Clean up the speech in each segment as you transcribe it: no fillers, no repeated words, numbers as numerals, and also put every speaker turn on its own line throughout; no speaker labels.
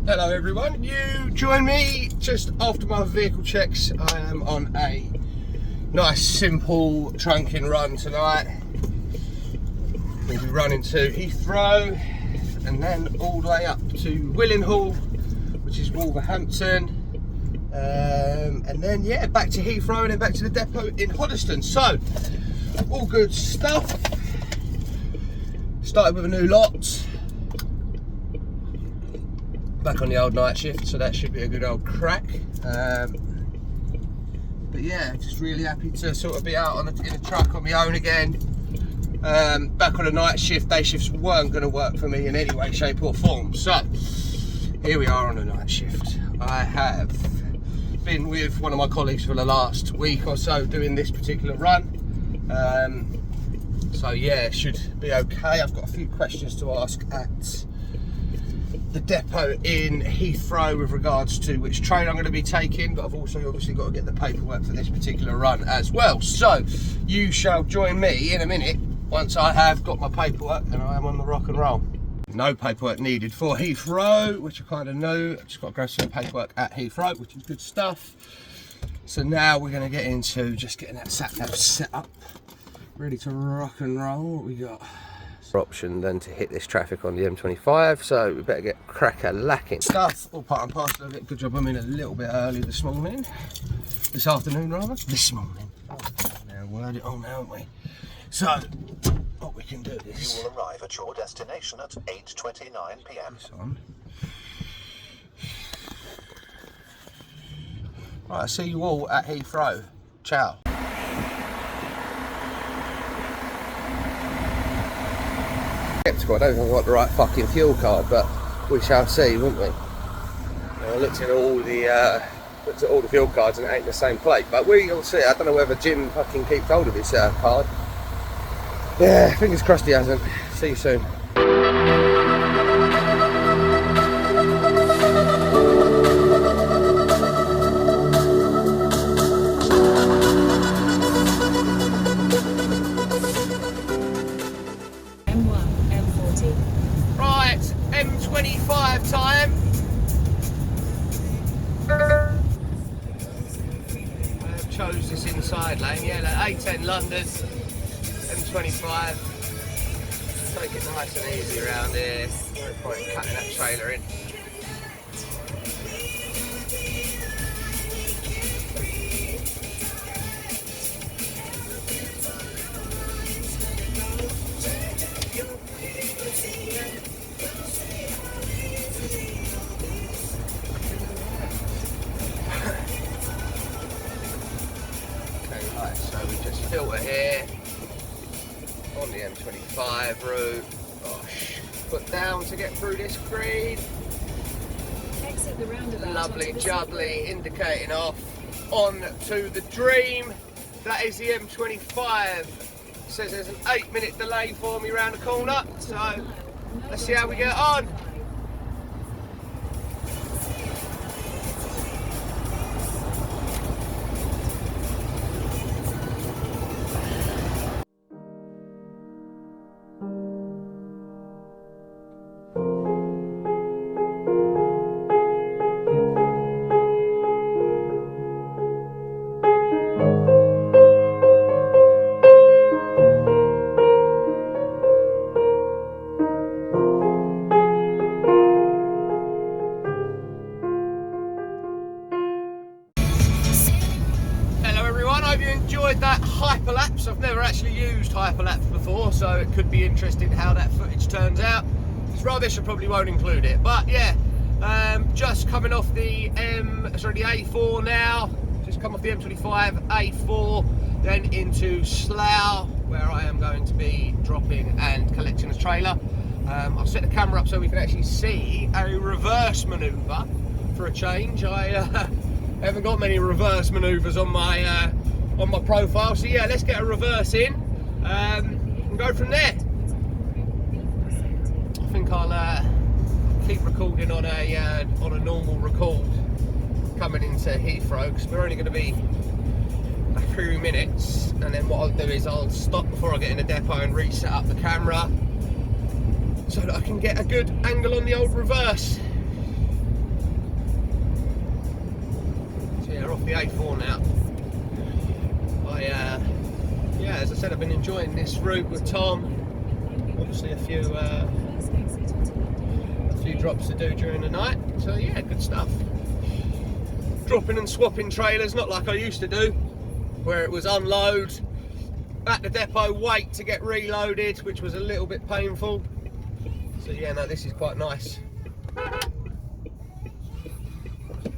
Hello everyone, you join me just after my vehicle checks. I am on a nice simple trunking run tonight. We'll be running to Heathrow and then all the way up to Willenhall, which is Wolverhampton, and then yeah, back to Heathrow and then back to the depot in Hoddesdon. So all good stuff. Started with a new lot. Back on the old night shift, so that should be a good old crack. But yeah, just really happy to sort of be out in a truck on my own again. Back on a night shift, day shifts weren't going to work for me in any way, shape or form. So here we are on a night shift. I have been with one of my colleagues for the last week or so doing this particular run. So yeah, should be okay. I've got a few questions to ask at the depot in Heathrow with regards to which train I'm going to be taking, but I've also obviously got to get the paperwork for this particular run as well. So you shall join me in a minute once I have got my paperwork and I am on the rock and roll. No paperwork needed for Heathrow, which I kind of knew. I've just got to grab some paperwork at Heathrow, which is good stuff. So now we're going to get into just getting that sat nav set up, ready to rock and roll. What we got? Option then to hit this traffic on the M25, so we better get crack-a-lacking. Stuff, all part and parcel of it. Good job I'm in a little bit early this afternoon rather. This morning. Now word it all now, haven't we? So, what we can do is...
You will arrive at your destination at 8:29 PM.
Right, I'll see you all at Heathrow. Ciao. I don't think I've got the right fucking fuel card, but we shall see, won't we? I looked at all the fuel cards and it ain't the same plate, but we'll see. I don't know whether Jim fucking keeps hold of his card. Yeah, fingers crossed he hasn't. See you soon. Right, M25 time. I chose this inside lane, yeah, like A10 London, M25. Take it nice and easy around here. No point in cutting that trailer in. So we just filter here on the M25 route. Gosh, put down to get through this green.
Exit the roundabout.
Lovely jubbly, indicating off on to the dream. That is the M25. It says there's an 8-minute delay for me round the corner. So let's see how we get on. That hyperlapse. I've never actually used hyperlapse before, so it could be interesting how that footage turns out. This rubbish, I probably won't include it, but yeah, just coming off the A4 now. Just come off the M25 A4, then into Slough, where I am going to be dropping and collecting a trailer. I'll set the camera up so we can actually see a reverse manoeuvre for a change. I haven't got many reverse manoeuvres on my profile, so yeah, let's get a reverse in and go from there. I think I'll keep recording on a normal record coming into Heathrow, because we're only going to be a few minutes, and then what I'll do is I'll stop before I get in the depot and reset up the camera so that I can get a good angle on the old reverse. the A4 now. Yeah, as I said, I've been enjoying this route with Tom. Obviously a few drops to do during the night, so yeah, good stuff. Dropping and swapping trailers, not like I used to do, where it was unload at the depot, wait to get reloaded, which was a little bit painful. So yeah, no, this is quite nice.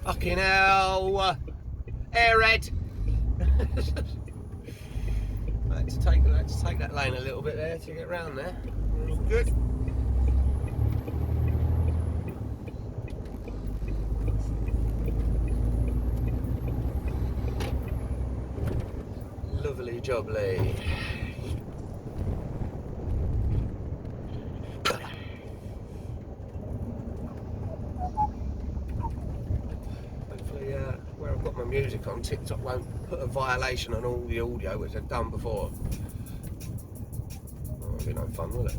Fucking hell, airhead. I had to take that lane a little bit there to get round there. All good. Lovely jubbly. Hopefully where I've got my music on, TikTok won't put a violation on all the audio which I've done before. Oh, it'll be no fun, will it?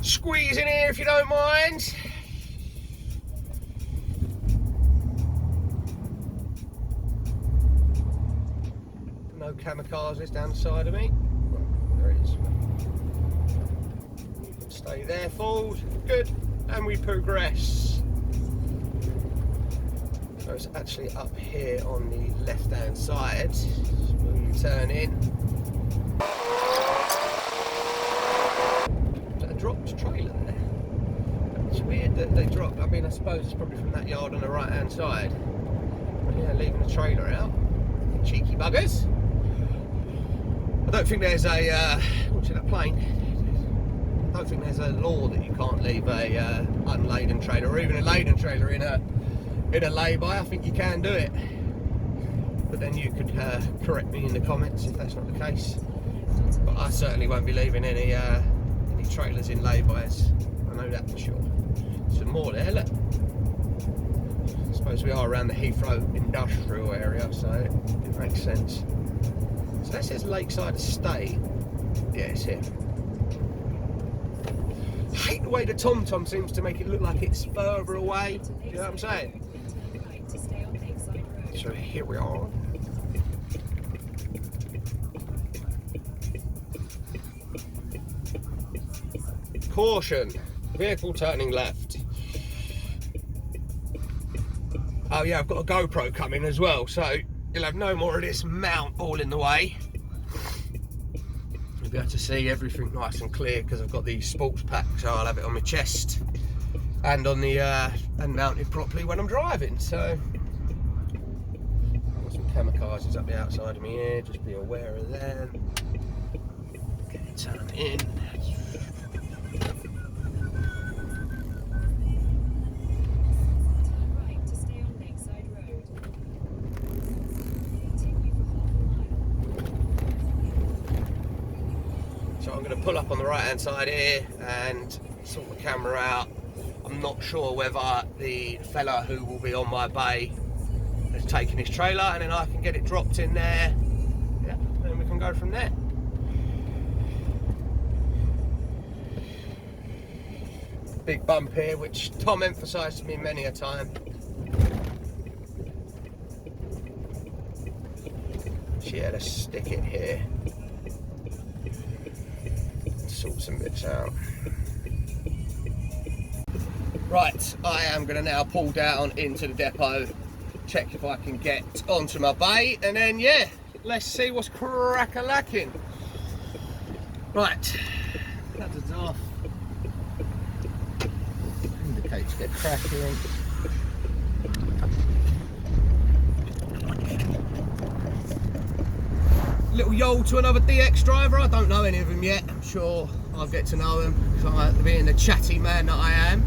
Squeeze in here if you don't mind. No kamikazes down the side of me. Well, there it is. You can stay there, forward. Good. And we progress. So it's actually up here on the left hand side. So we turn in. Dropped trailer there. It's weird that they dropped. I mean, I suppose it's probably from that yard on the right hand side. But yeah, leaving the trailer out. Cheeky buggers. I don't think there's a what's in that plane? I don't think there's a law that you can't leave a unladen trailer or even a laden trailer in a lay-by. I think you can do it. But then you could correct me in the comments if that's not the case. But I certainly won't be leaving any trailers in lay-bys, I know that for sure. Some more there, look. I suppose we are around the Heathrow industrial area, so it makes sense. So that says Lakeside Estate. Yeah, it's here. I hate the way the TomTom seems to make it look like it's further away. Do you know what I'm saying? So here we are. Caution, vehicle turning left. Oh yeah, I've got a GoPro coming as well, so you'll have no more of this mount all in the way. You'll be able to see everything nice and clear because I've got the sports pack, so I'll have it on my chest and on the and mounted properly when I'm driving. So I've got some kamikazes up the outside of me here, just be aware of them. Okay, turn in. I'm going to pull up on the right hand side here and sort the camera out. I'm not sure whether the fella who will be on my bay has taken his trailer, and then I can get it dropped in there. Yeah, then we can go from there. Big bump here, which Tom emphasised to me many a time. Yeah, let's stick it here. Sort some bits out. Right, I am going to now pull down into the depot, check if I can get onto my bay, and then yeah, let's see what's crack-a-lacking. Right, that is off. Indicates get cracking. Little yole to another DX driver. I don't know any of them yet. I'm sure I'll get to know them, because being the chatty man that I am.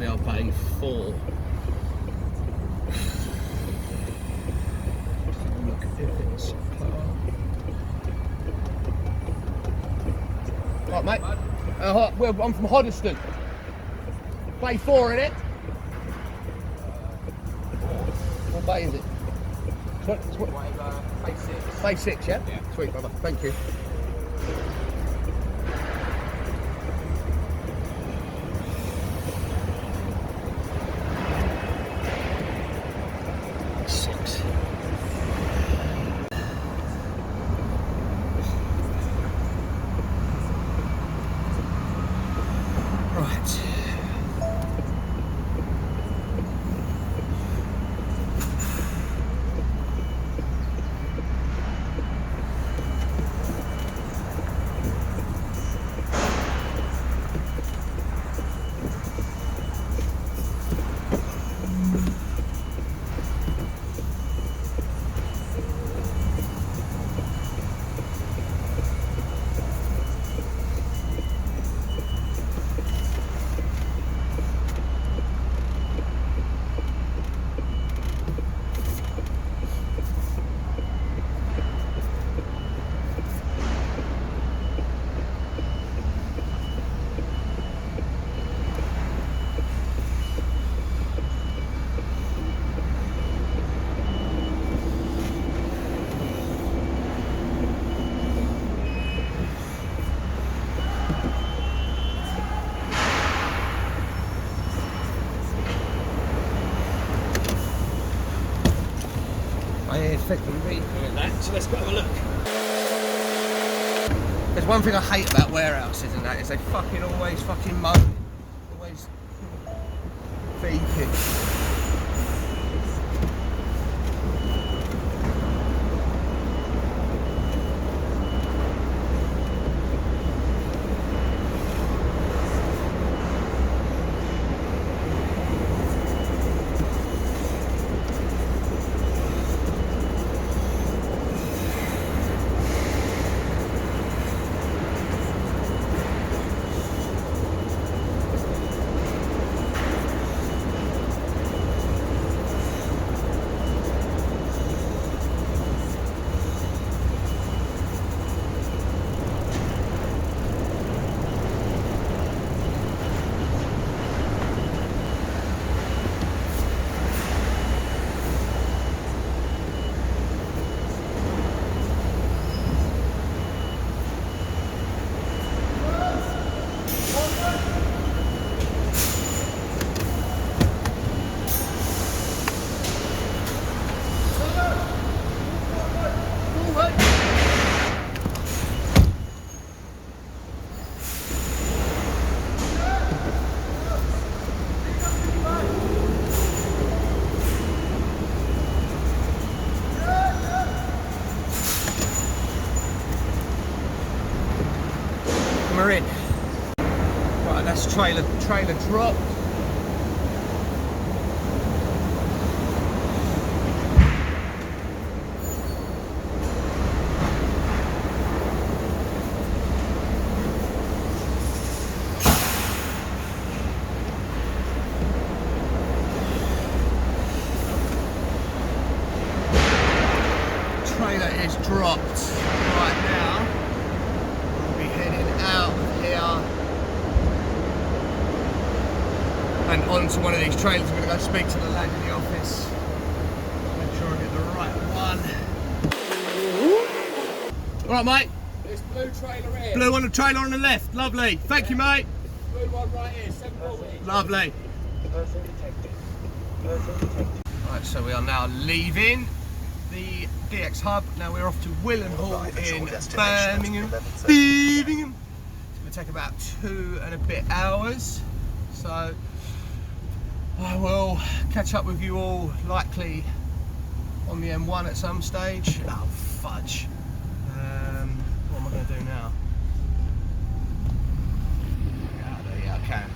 probably I'll pay 4. Look if it's right, mate. Well, I'm from Hoddesdon. Bay 4 in it. What bay is it?
Bay 6.
Bay 6, yeah?
Yeah.
Sweet, brother. Thank you. So let's go have a look. There's one thing I hate about warehouses and that is they fucking always fucking moan. Always beeping. We're in. Right, that's trailer dropped. Trailer is dropped right now. We'll be heading out here and onto one of these trailers. We're going to go speak to the lad in the office. Make sure I get the right one. All right, mate.
This blue trailer here.
Blue on the trailer on the left. Lovely. Thank you, mate.
Blue one right here, 740.
Lovely.
Person detected. Person detected.
Right, so we are now leaving the DX Hub. Now we're off to Willenhall in Birmingham. Birmingham. It's going to take about 2 and a bit hours. So I will catch up with you all likely on the M1 at some stage. Oh, fudge. What am I going to do now? Yeah, there you can.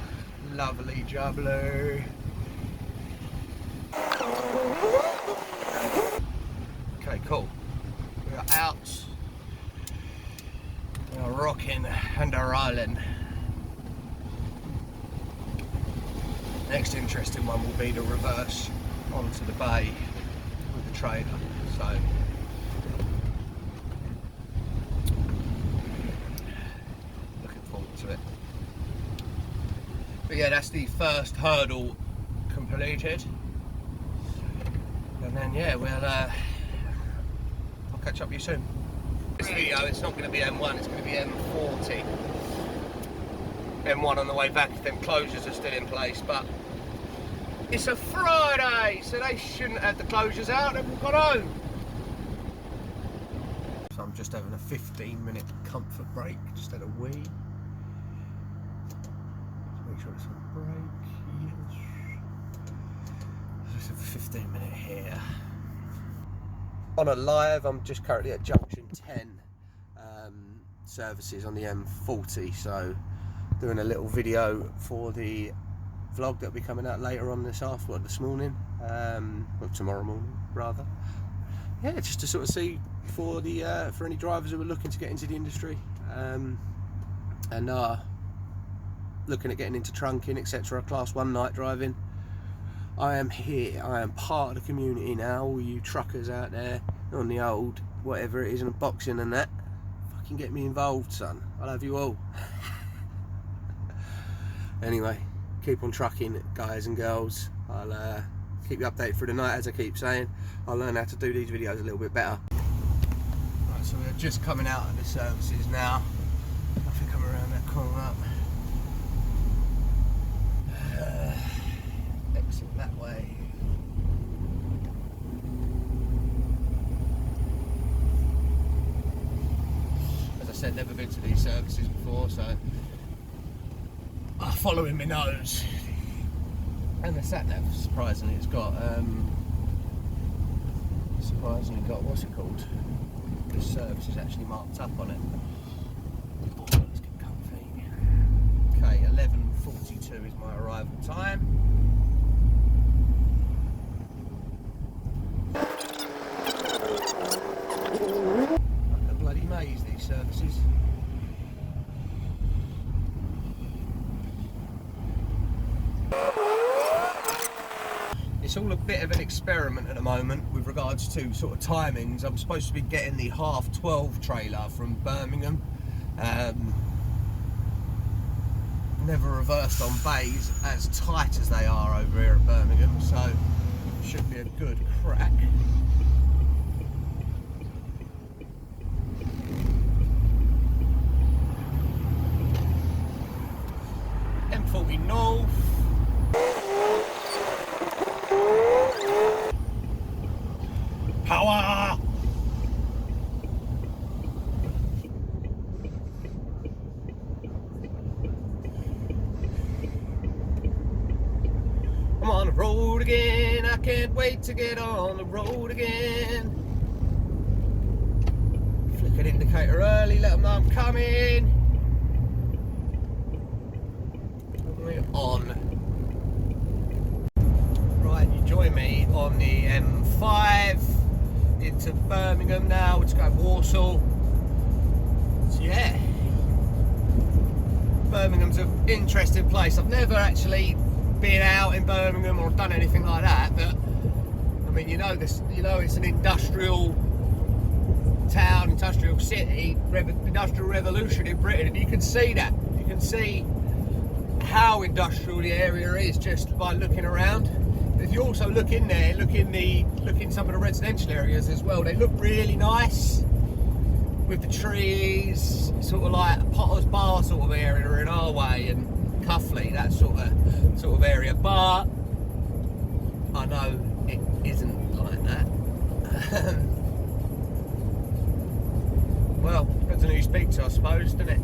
Lovely jubbly. Okay, cool. We are out. We are rocking and a rolling. next interesting one will be the reverse onto the bay with the trailer. So looking forward to it. But yeah, that's the first hurdle completed. And then yeah, I'll catch up with you soon. This video, it's not going to be M1, it's going to be M40. M1 on the way back if them closures are still in place, but it's a Friday, so they shouldn't have the closures out, they've all gone home. So I'm just having a 15-minute comfort break, just had a wee. Make sure it's on break, yes. Just have a 15-minute here. On a live, I'm just currently at junction 10 services on the M40, so doing a little video for the vlog that'll be coming out later on this morning, well, tomorrow morning rather. Yeah, just to sort of see for the for any drivers who are looking to get into the industry and looking at getting into trunking, etc., class 1 night driving. I am here, I am part of the community now. All you truckers out there on the old whatever it is and boxing and that, fucking get me involved, son. I love you all. Anyway, keep on trucking, guys and girls. I'll keep you updated through the night, as I keep saying. I'll learn how to do these videos a little bit better. Right, so we're just coming out of the services now. I think I'm around that corner. Exit that way. As I said, never been to these services before, so following my nose. And the sat nav, surprisingly, it's got what's it called? The service is actually marked up on it. Oh, let's get comfy. Okay, 11:42 is my arrival time. Like a bloody maze, these services. It's all a bit of an experiment at the moment with regards to sort of timings. I'm supposed to be getting the 12:30 trailer from Birmingham. Never reversed on bays as tight as they are over here at Birmingham, so should be a good crack. M40 North. Power! I'm on the road again, I can't wait to get on the road again. Flick an indicator early, let them know I'm coming. We're on. Right, you join me on the M5 into Birmingham now. Let's go Warsaw. So yeah, Birmingham's an interesting place. I've never actually been out in Birmingham or done anything like that, but I mean, you know this, it's an industrial town, industrial city, industrial revolution in Britain, and you can see that. You can see how industrial the area is just by looking around. If you also look in there, look in some of the residential areas as well, they look really nice with the trees, sort of like Potter's Bar sort of area in our way, and Cuffley, that sort of area. But I know it isn't like that. Well, depends on who you speak to, I suppose, doesn't it?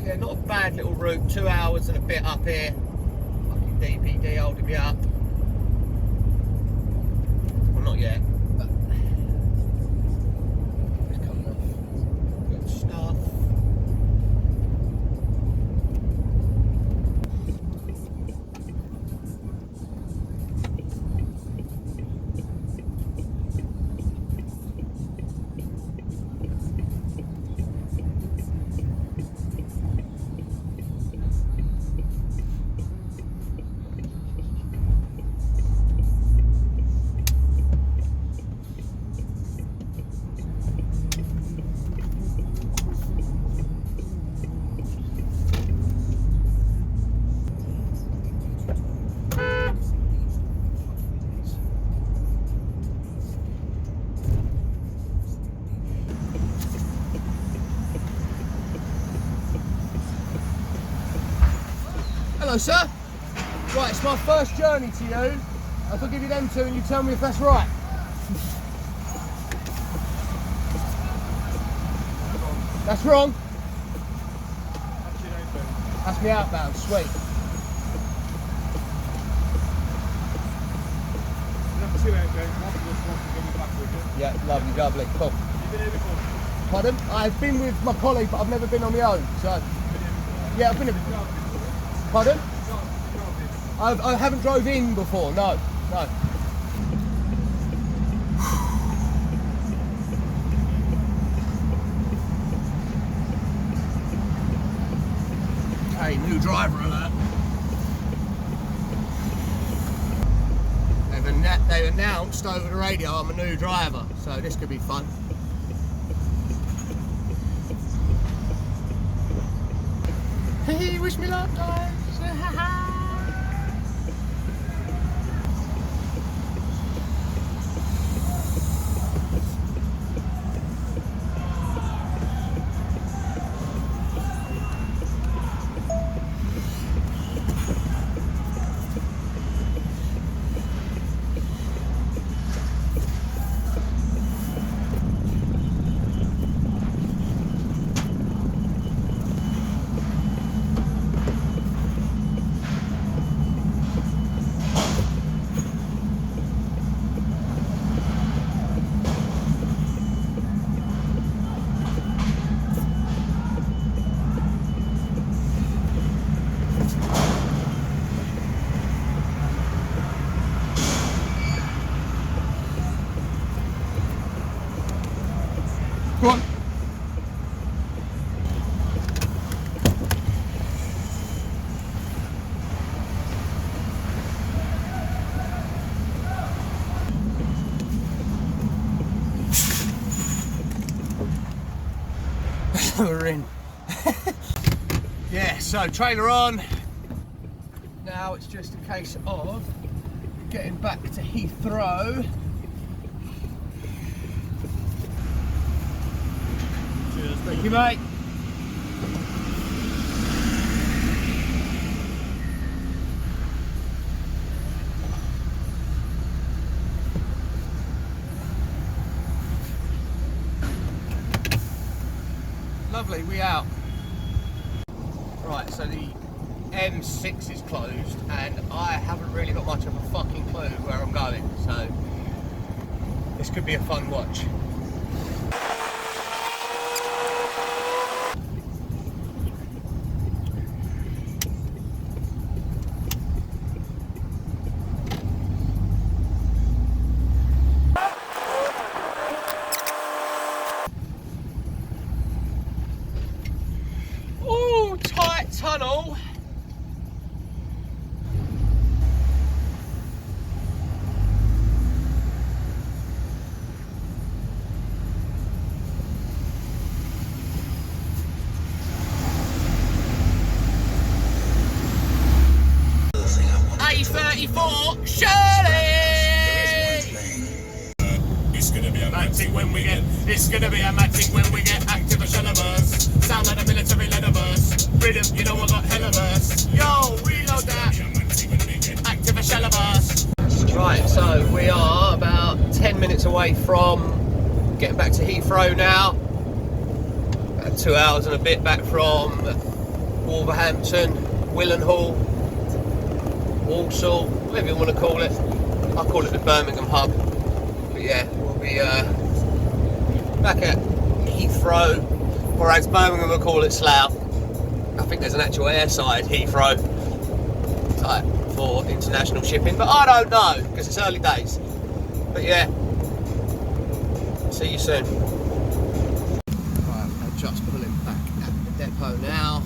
Yeah, not a bad little route, 2 hours and a bit up here. Fucking DPD holding me up. Well, not yet, but it's coming off. Good stuff. Hello, sir. Right, it's my first journey to you. I'll give you them two and you tell me if that's right. That's wrong. That's me outbound, sweet. Yeah, lovely, lovely, cool.
You've been here before?
Pardon? I've been with my colleague, but I've never been on my own, so... Yeah, I've been here. Pardon? I haven't drove in before, no. Okay, new driver alert. They've announced over the radio I'm a new driver, so this could be fun. Hey, wish me luck, guys. Go on. We're in. Yeah, so trailer on. Now it's just a case of getting back to Heathrow. Cheers, thank you, mate. Lovely, we out. Right, so the M6 is closed and I haven't really got much of a fucking clue where I'm going, so this could be a fun watch. Ooh, tight tunnel. A34 Shirley.
It's gonna be a
Matic when we get. It's gonna be a matic when we get active a shellverse. Sound like a military letterverse. Rhythm, you know I got hellerverse. Yo, reload that. Active a shellverse. Right, so we are about 10 minutes away from getting back to Heathrow now. About 2 hours and a bit back from Wolverhampton, Willenhall, Walsall, whatever you want to call it. I'll call it the Birmingham hub. But yeah, we'll be back at Heathrow, or as Birmingham will call it, Slough. I think there's an actual airside Heathrow type for international shipping, but I don't know because it's early days. But yeah, see you soon. Right, I'm just pulling back at the depot now.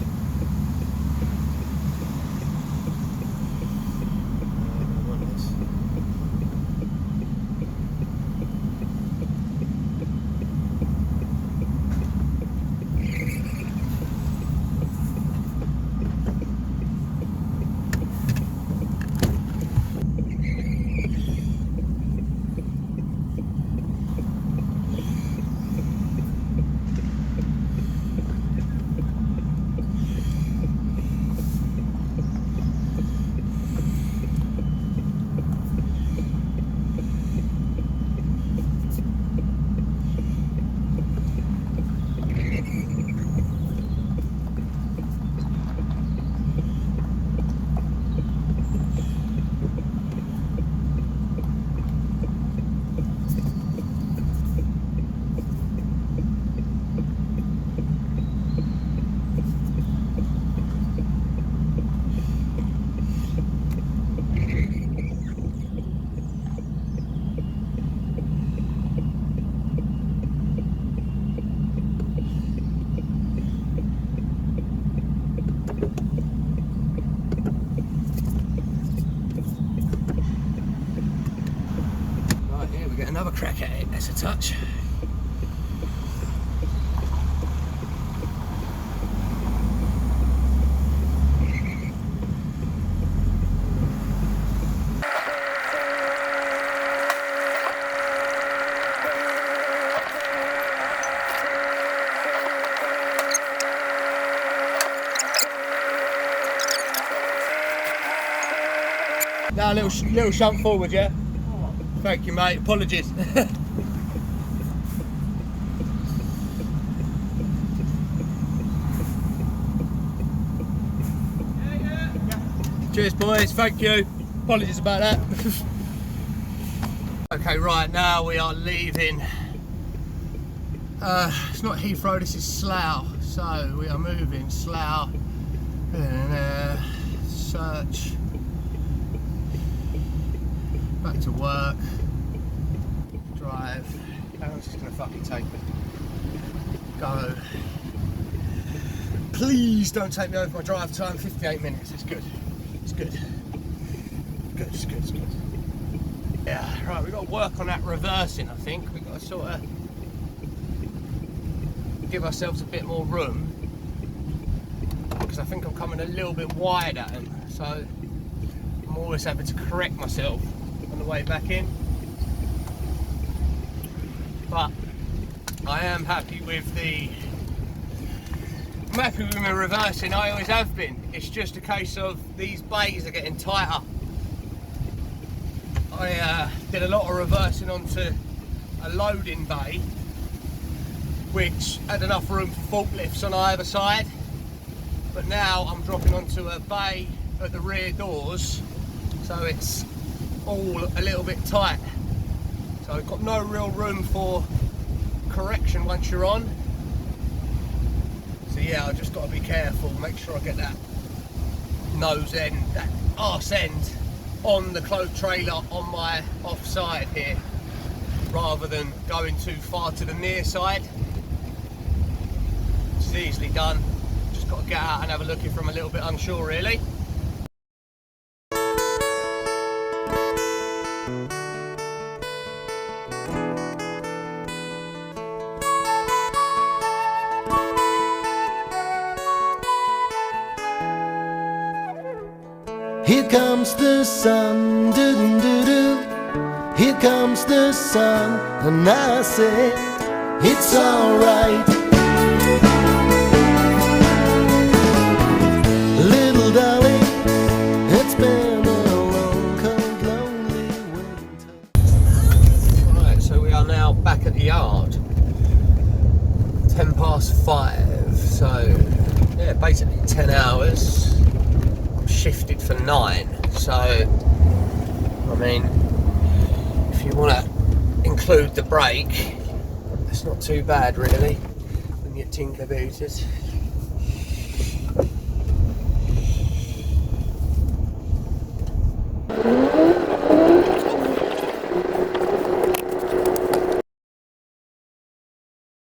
another crack at it. That's a touch. Now a little shunt forward, yeah? Thank you, mate. Apologies. Cheers, boys. Thank you. Apologies about that. Okay, right now we are leaving. It's not Heathrow, this is Slough. So we are moving Slough. Search. Back to work. Drive. How long is this gonna fucking take me? Go. Please don't take me over my drive time. 58 minutes. It's good. It's good. Good. It's good. It's good. Yeah. Right. We've got to work on that reversing. I think we've got to sort of give ourselves a bit more room because I think I'm coming a little bit wide at him. So I'm always having to correct myself on the way back in. But I am happy with my reversing. I always have been. It's just a case of these bays are getting tighter. I did a lot of reversing onto a loading bay which had enough room for forklifts on either side, but now I'm dropping onto a bay at the rear doors, so it's all a little bit tight. So I've got no real room for correction once you're on. So yeah, I've just got to be careful, make sure I get that nose end, that arse end on the cloak trailer on my offside here, rather than going too far to the near side. It's easily done, just got to get out and have a look if I'm a little bit unsure really.
Here comes the sun, doo-doo-doo-doo. Here comes the sun, and I say it's alright. Little darling, it's been a long, cold, lonely winter.
Right, so we are now back at the yard. 5:10, so yeah, basically 10 hours. Shifted for 9, so I mean, if you want to include the break, it's not too bad really when you're tinker booted.